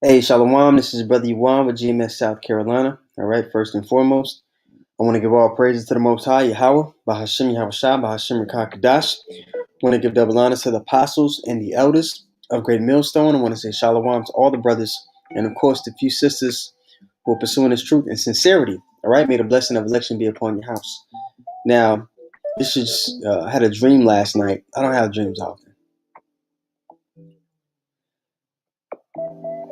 Hey, Shalom. This is Brother Yuan with GMS South Carolina. All right, first and foremost, I want to give all praises to the Most High, Yahweh, Bahashim Yahushua, Bahashim Rakakadash. I want to give double honor to the apostles and the elders of Great Millstone. I want to say Shalom to all the brothers and, of course, the few sisters who are pursuing this truth and sincerity. All right, may the blessing of election be upon your house. Now, I had a dream last night. I don't have dreams often.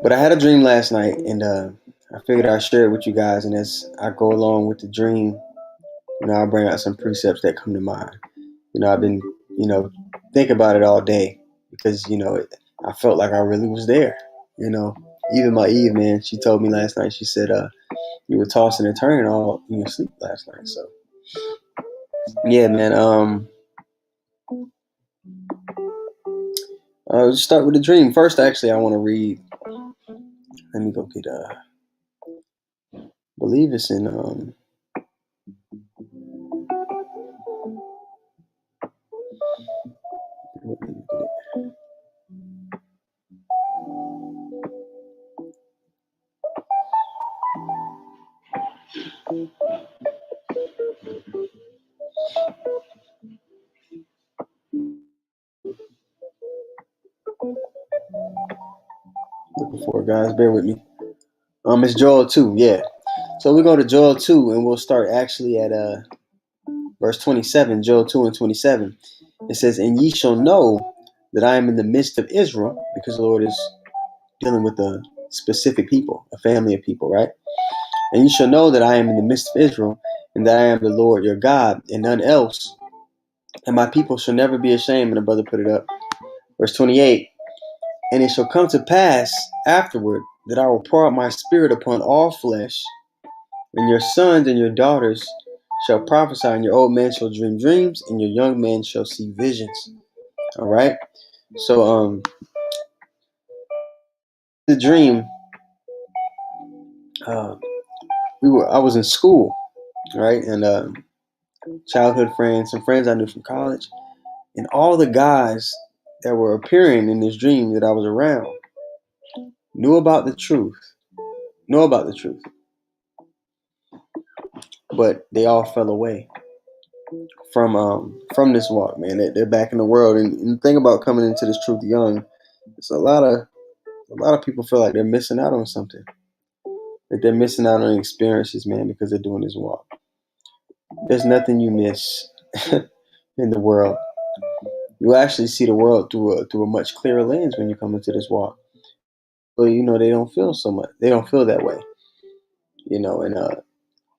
But I had a dream last night, and I figured I'd share it with you guys. And as I go along with the dream, I'll bring out some precepts that come to mind. I've been, thinking about it all day because, I felt like I really was there. Even my Eve, man, she told me last night, she said, you were tossing and turning all in your sleep last night. So, yeah, man. Let's start with the dream. First, actually, I want to read. Let me go get, I believe it's in, looking for it, guys. Bear with me. It's Joel 2, yeah. So we go to Joel 2, and we'll start actually at verse 27, Joel 2 and 27. It says, "And ye shall know that I am in the midst of Israel," because the Lord is dealing with a specific people, a family of people, right? "And ye shall know that I am in the midst of Israel, and that I am the Lord your God, and none else. And my people shall never be ashamed." And the brother put it up. Verse 28, "And it shall come to pass afterward that I will pour out my spirit upon all flesh, and your sons and your daughters shall prophesy, and your old man shall dream dreams, and your young man shall see visions." All right. So, the dream, I was in school, right, and childhood friends, some friends I knew from college, and all the guys that were appearing in this dream that I was around knew about the truth, know about the truth, but they all fell away from this walk, man. They're back in the world, and the thing about coming into this truth young, it's a lot of people feel like they're missing out on something, like they're missing out on experiences, man, because they're doing this walk. There's nothing you miss in the world. You actually see the world through a much clearer lens when you come into this walk. But they don't feel so much. They don't feel that way. And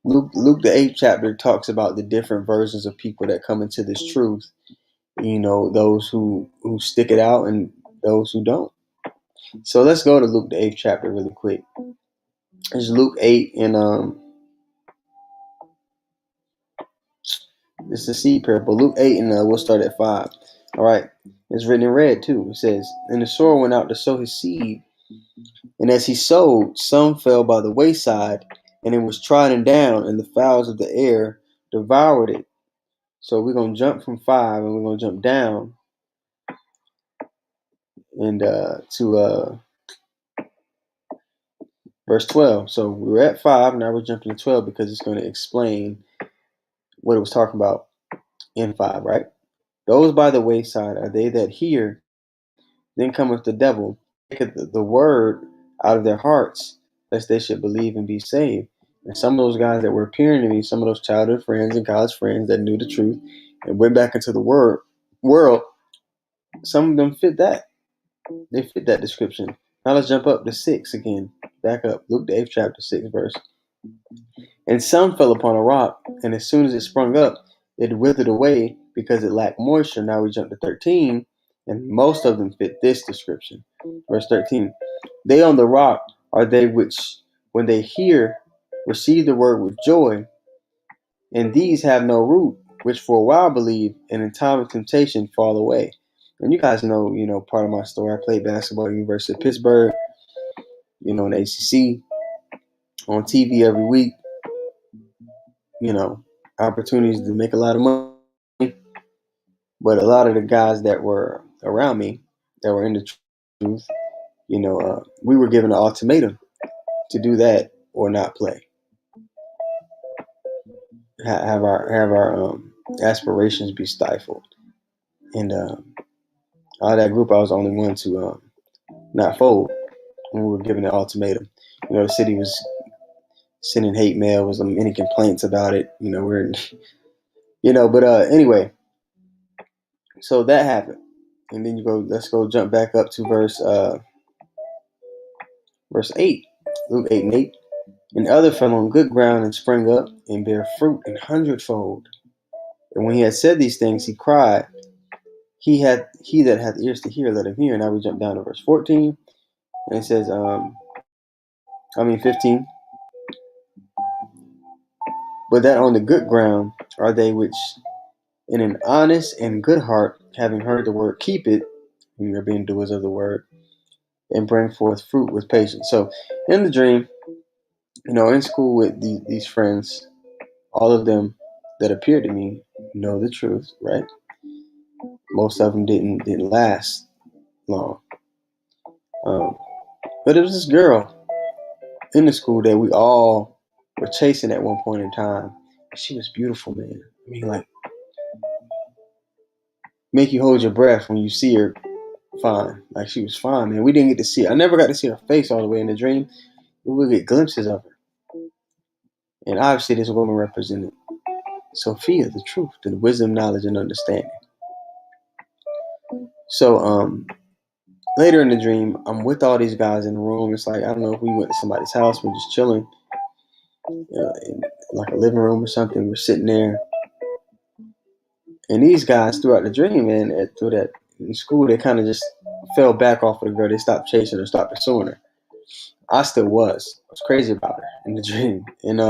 Luke the 8th chapter talks about the different versions of people that come into this truth. Those who stick it out and those who don't. So let's go to Luke the 8th chapter really quick. It's Luke 8 and it's the seed parable. Luke 8 and we'll start at 5. All right. It's written in red too. It says, "And the sower went out to sow his seed. And as he sowed, some fell by the wayside, and it was trodden down, and the fowls of the air devoured it." So we're going to jump from 5, and we're going to jump down and to verse 12. So we were at 5, now we're jumping to 12 because it's going to explain what it was talking about in 5, right? "Those by the wayside are they that hear, then cometh the devil, taketh the word out of their hearts, lest they should believe and be saved." And some of those guys that were appearing to me, some of those childhood friends and college friends that knew the truth and went back into the world, some of them fit that. They fit that description. Now let's jump up to 6 again. Back up. Luke the 8th chapter, 6th verse. "And some fell upon a rock, and as soon as it sprung up, it withered away because it lacked moisture." Now we jump to 13, and most of them fit this description. Verse 13. "They on the rock are they which, when they hear, receive the word with joy, and these have no root, which for a while believe, and in time of temptation fall away." And you guys know, part of my story. I played basketball at the University of Pittsburgh, in the ACC, on TV every week, opportunities to make a lot of money. But a lot of the guys that were around me, that were in the truth, we were given an ultimatum to do that or not play. Have our aspirations be stifled. And out of that group, I was the only one to not fold when we were given an ultimatum. The city was sending hate mail, was many complaints about it. But anyway, so that happened. And then let's go jump back up to verse 8. Luke 8 and 8. "And other fell on good ground and sprang up and bare fruit an hundredfold. And when he had said these things, he cried, He that hath ears to hear, let him hear." Now we jump down to verse 14, and it says, 15. "But that on the good ground are they which in an honest and good heart, having heard the word, keep it," and you're being doers of the word, "and bring forth fruit with patience." So in the dream, in school with these friends, all of them that appeared to me know the truth, right? Most of them didn't last long. But it was this girl in the school that we all were chasing at one point in time. She was beautiful, man. I mean, like, make you hold your breath when you see her. Fine. Like, she was fine, man. We didn't get to see her. I never got to see her face all the way in the dream. We would get glimpses of her. And obviously this woman represented Sophia, the truth, the wisdom, knowledge, and understanding. So later in the dream, I'm with all these guys in the room. It's like, I don't know if we went to somebody's house, we're just chilling, in like a living room or something. We're sitting there. And these guys throughout the dream, man, through that in school, they kind of just fell back off of the girl. They stopped chasing her, stopped pursuing her. I still was. I was crazy about her in the dream. And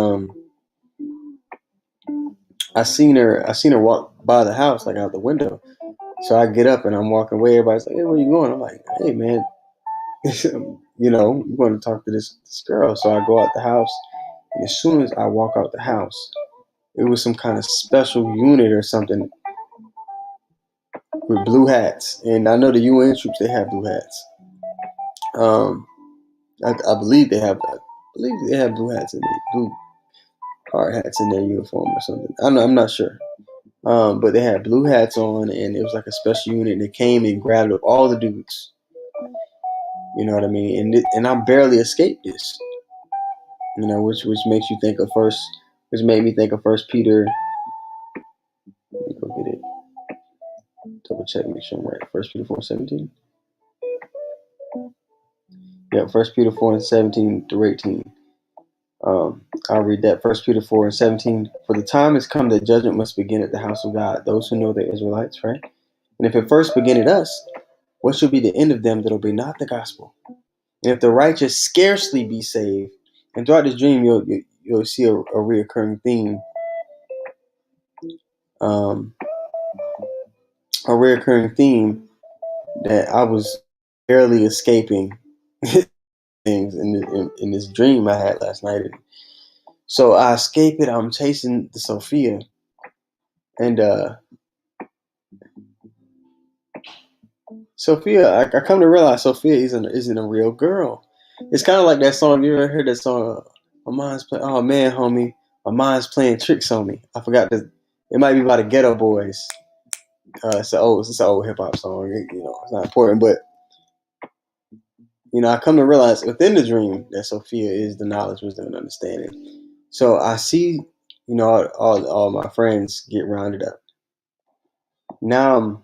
I seen her walk by the house, like out the window. So I get up and I'm walking away. Everybody's like, "Hey, where you going?" I'm like, "Hey, man, I'm going to talk to this girl." So I go out the house, and as soon as I walk out the house, it was some kind of special unit or something with blue hats. And I know the UN troops, they have blue hats. I believe they have blue hats in their blue hard hats in their uniform or something. I'm not sure. But they had blue hats on, and it was like a special unit that came and grabbed up all the dudes. You know what I mean? And I barely escaped this. You know, which makes you think of which made me think of First Peter. Let me go get it. Double check, make sure I'm right. First Peter 4:17. Yeah, First Peter 4:17 through 18. I'll read that. First Peter 4:17. For the time has come that judgment must begin at the house of God. Those who know the Israelites, right? And if it first begin at us, what shall be the end of them that obey not the gospel? And if the righteous scarcely be saved, and throughout this dream you'll see a reoccurring theme, a reoccurring theme that I was barely escaping things in this dream I had last night. So I escape it. I'm chasing the Sophia, and Sophia, I come to realize Sophia isn't a real girl. It's kind of like that song. You ever heard that song? My mind's playing. Oh man, homie, my mind's playing tricks on me. I forgot that. It might be by the Ghetto Boys. It's an old hip hop song. It's not important, but I come to realize within the dream that Sophia is the knowledge, wisdom, and understanding. So I see, all my friends get rounded up. Now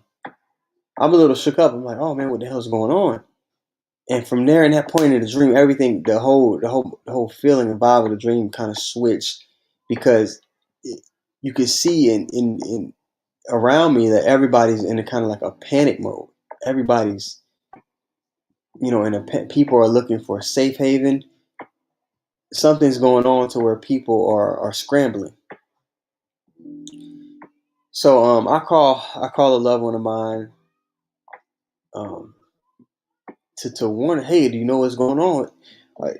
I'm a little shook up. I'm like, oh man, what the hell's going on? And from there, in that point in the dream, everything, the whole feeling and vibe of the dream kind of switched, because you could see in around me that everybody's in a kind of like a panic mode. Everybody's, people are looking for a safe haven. Something's going on to where people are scrambling. So I call a loved one of mine, to warn her, hey, do you know what's going on? I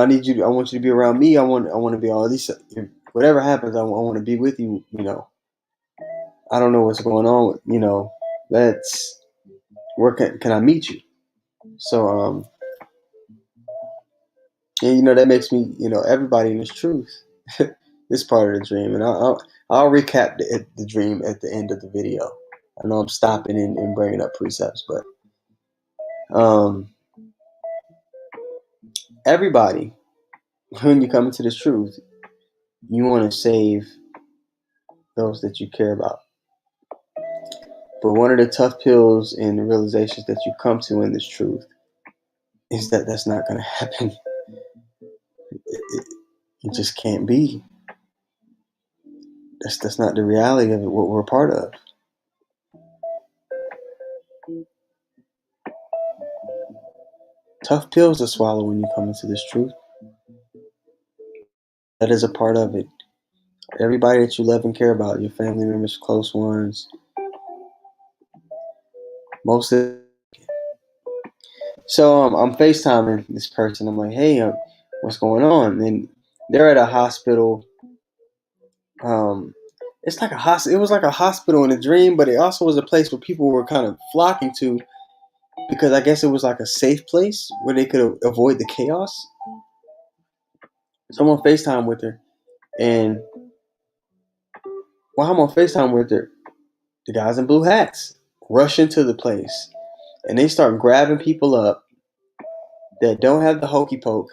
need you. I want you to be around me. I want to be all these. Whatever happens, I want to be with you. I don't know what's going on. Let's where can I meet you? So and that makes me everybody in this truth. This part of the dream, and I'll recap the dream at the end of the video. I know I'm stopping and bringing up precepts, but everybody, when you come into this truth, you want to save those that you care about. But one of the tough pills and the realizations that you come to in this truth is that that's not going to happen. It just can't be. That's not the reality of it, what we're a part of. Tough pills to swallow when you come into this truth. That is a part of it. Everybody that you love and care about, your family members, close ones, most of it. So I'm FaceTiming this person. I'm like, hey, what's going on? And they're at a hospital. It's like a hospital. It was like a hospital in a dream, but it also was a place where people were kind of flocking to, because I guess it was like a safe place where they could avoid the chaos. So I'm on FaceTime with her, and while I'm on FaceTime with her, the guys in blue hats rush into the place, and they start grabbing people up that don't have the hokey poke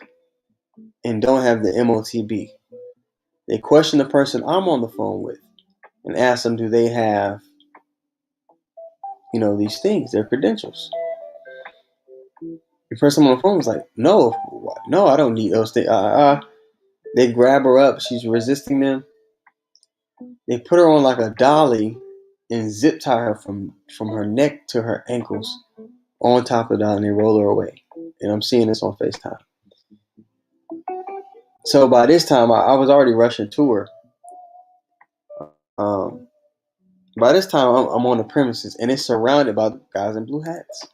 and don't have the MOTB. They question the person I'm on the phone with and ask them, do they have, these things, their credentials. The person on the phone was like, no, I don't need those things. They grab her up. She's resisting them. They put her on like a dolly and zip tie her from her neck to her ankles on top of the dolly, and they roll her away. And I'm seeing this on FaceTime. So by this time, I was already rushing to her. By this time, I'm on the premises, and it's surrounded by guys in blue hats.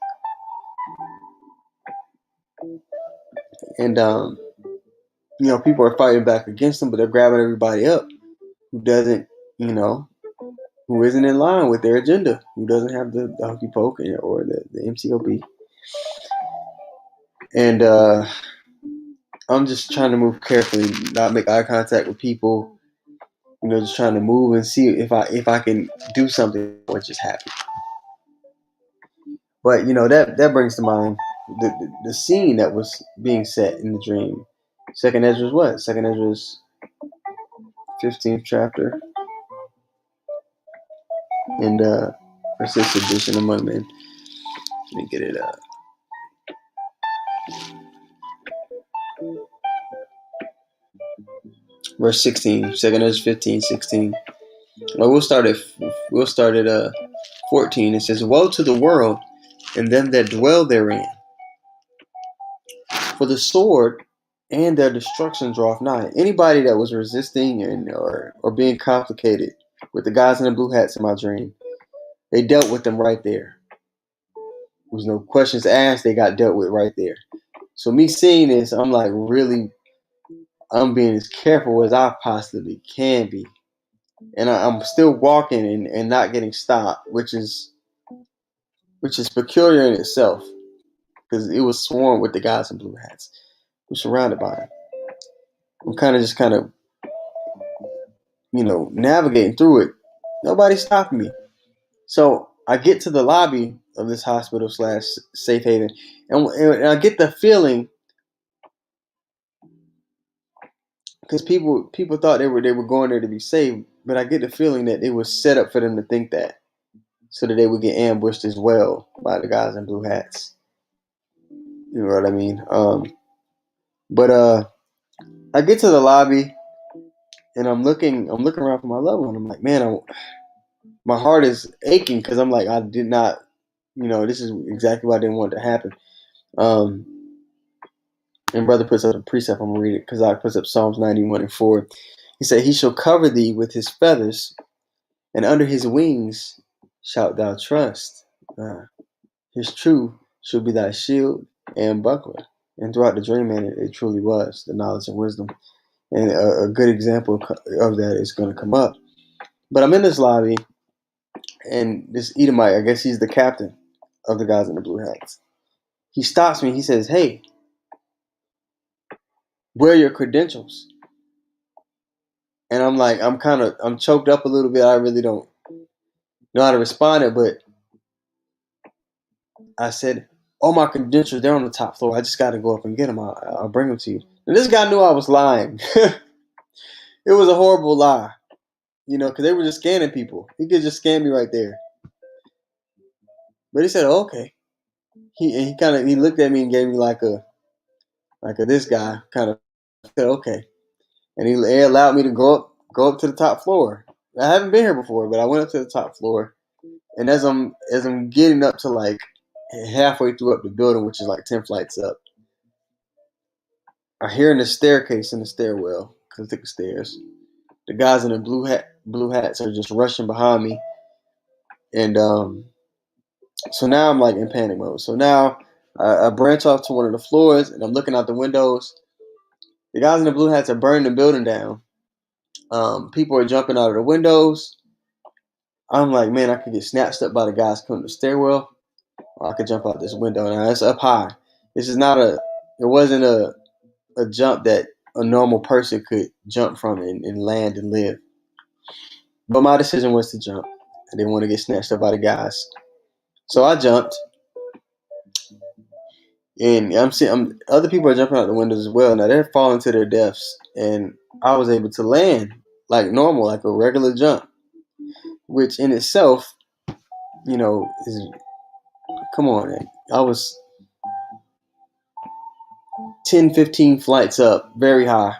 And people are fighting back against them, but they're grabbing everybody up who doesn't, you know, who isn't in line with their agenda, who doesn't have the Hokey Pokey or the MCOB. And I'm just trying to move carefully, not make eye contact with people, just trying to move and see if I can do something or just happen. But that brings to mind the scene that was being set in the dream. Second Ezra's what? Second Ezra's 15th chapter and first edition among men. Let me get it up. Verse 16, 2 Ezra 15, 16. Well, we'll start at 14. It says, "Woe to the world and them that dwell therein, for the sword and their destruction draweth nigh." Anybody that was resisting or being complicated with the guys in the blue hats in my dream, they dealt with them right there. There was no questions asked. They got dealt with right there. So me seeing this, I'm like, really, I'm being as careful as I possibly can be. And I'm still walking and not getting stopped, which is peculiar in itself, because it was swarmed with the guys in blue hats. We're surrounded by them. I'm kind of navigating through it. Nobody's stopping me. So I get to the lobby of this hospital / safe haven, and I get the feeling, because people thought they were going there to be saved, but I get the feeling that it was set up for them to think that, so that they would get ambushed as well by the guys in blue hats. You know what I mean? But I get to the lobby and I'm looking around for my loved one. I'm like, man, my heart is aching, because I'm like, I did not, this is exactly what I didn't want to happen. And brother puts up a precept. I'm gonna read it, because I puts up Psalms 91:4. He said, "He shall cover thee with his feathers, and under his wings shalt thou trust. His truth shall be thy shield and buckler." And throughout the dream, man, it truly was the knowledge and wisdom. And a good example of that is going to come up. But I'm in this lobby, and this Edomite, I guess he's the captain of the guys in the blue hats. He stops me. He says, "Hey, where are your credentials?" And I'm like, I'm choked up a little bit. I really don't know how to respond it, but I said, "Oh, my credentials, they're on the top floor. I just got to go up and get them. I'll bring them to you." And this guy knew I was lying. It was a horrible lie, because they were just scanning people. He could just scan me right there. But he said, "Oh, okay." He looked at me and gave me like a this guy kind of said, "Okay," and he allowed me to go up to the top floor. I haven't been here before, but I went up to the top floor, and as I'm getting up to like halfway through up the building, which is like 10 flights up, I hear in the staircase in the stairwell, because I took the stairs, the guys in the blue hats are just rushing behind me, and so now I'm like in panic mode. So now I branch off to one of the floors, and I'm looking out the windows. The guys in the blue hats are burning the building down. People are jumping out of the windows. I'm like, man, I could get snatched up by the guys coming to the stairwell, or I could jump out this window. Now it's up high. This is not it wasn't a jump that a normal person could jump from and land and live. But my decision was to jump. I didn't want to get snatched up by the guys. So I jumped. And I'm seeing other people are jumping out the windows as well. Now they're falling to their deaths. And I was able to land like normal, like a regular jump, which in itself, is, come on, man. I was 10, 15 flights up, very high,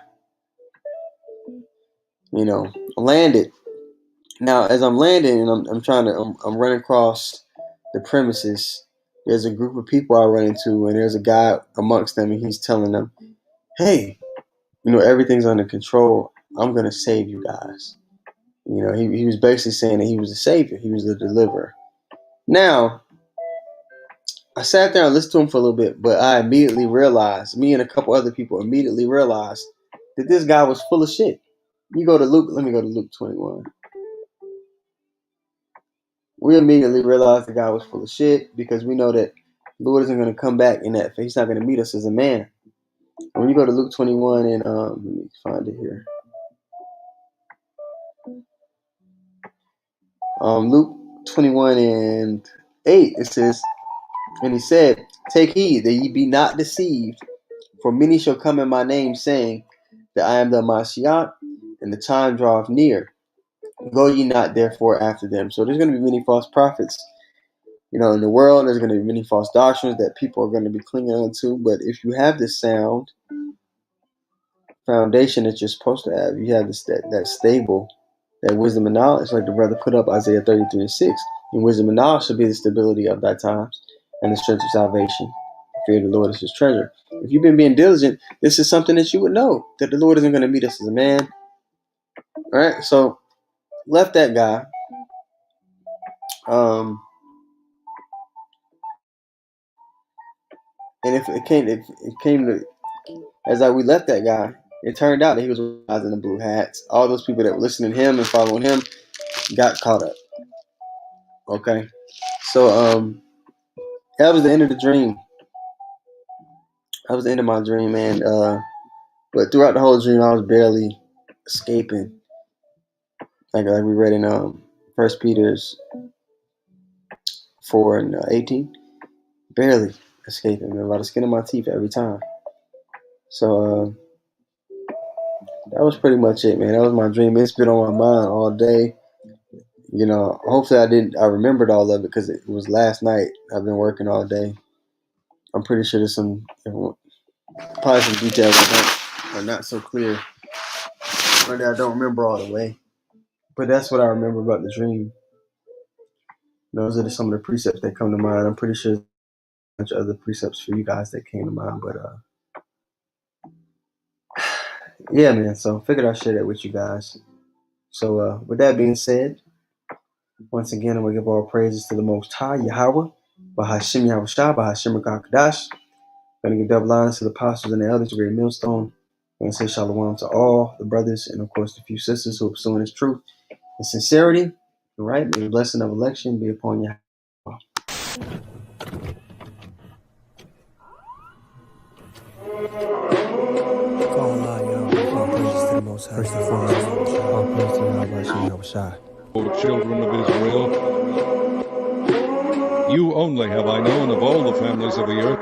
landed. Now, as I'm landing and I'm running across the premises, there's a group of people I run into, and there's a guy amongst them, and he's telling them, "Hey, everything's under control. I'm going to save you guys." He was basically saying that he was the savior. He was the deliverer. Now, I sat there and listened to him for a little bit, but I immediately realized, me and a couple other people immediately realized that this guy was full of shit. You go to Luke, let me go to Luke 21. We immediately realized the guy was full of shit because we know that the Lord isn't going to come back in that. He's not going to meet us as a man. And when you go to Luke 21 and let me find it here. Luke 21 and 8, it says, and he said, take heed that ye be not deceived, for many shall come in my name, saying that I am the Mashiach, and the time draweth near. Go ye not therefore after them. So there's going to be many false prophets, in the world. There's going to be many false doctrines that people are going to be clinging onto. But if you have this sound foundation that you're supposed to have, you have this that stable, that wisdom and knowledge, like the brother put up Isaiah 33 and 6. And wisdom and knowledge shall be the stability of thy times and the strength of salvation. Fear of the Lord is his treasure. If you've been being diligent, this is something that you would know, that the Lord isn't going to meet us as a man. All right, so left that guy. And if it came to, as we left that guy, it turned out that he was in the blue hats. All those people that were listening to him and following him got caught up. Okay, so that was the end of the dream. That was the end of my dream, and but throughout the whole dream, I was barely escaping. Like we read in First Peter's 4 and 18, barely escaping, man, by the skin of my teeth every time. So that was pretty much it, man. That was my dream. It's been on my mind all day. Hopefully I remembered all of it because it was last night. I've been working all day. I'm pretty sure there's probably some details that are not so clear, or that I don't remember all the way. But that's what I remember about the dream. Those are some of the precepts that come to mind. I'm pretty sure there's a bunch of other precepts for you guys that came to mind. But yeah, man. So figured I'd share that with you guys. So with that being said, once again, I'm going to give all praises to the Most High, Yahweh, Bahashim Yahushua, Bahashim Rakakadash. I'm going to give double honors to the apostles and the elders, the great millstone. I'm going to say shalom to all the brothers and, of course, the few sisters who are pursuing this truth and sincerity. All right? May the blessing of election be upon you. First and foremost, all praise to Yahushua. O children of Israel, you only have I known of all the families of the earth.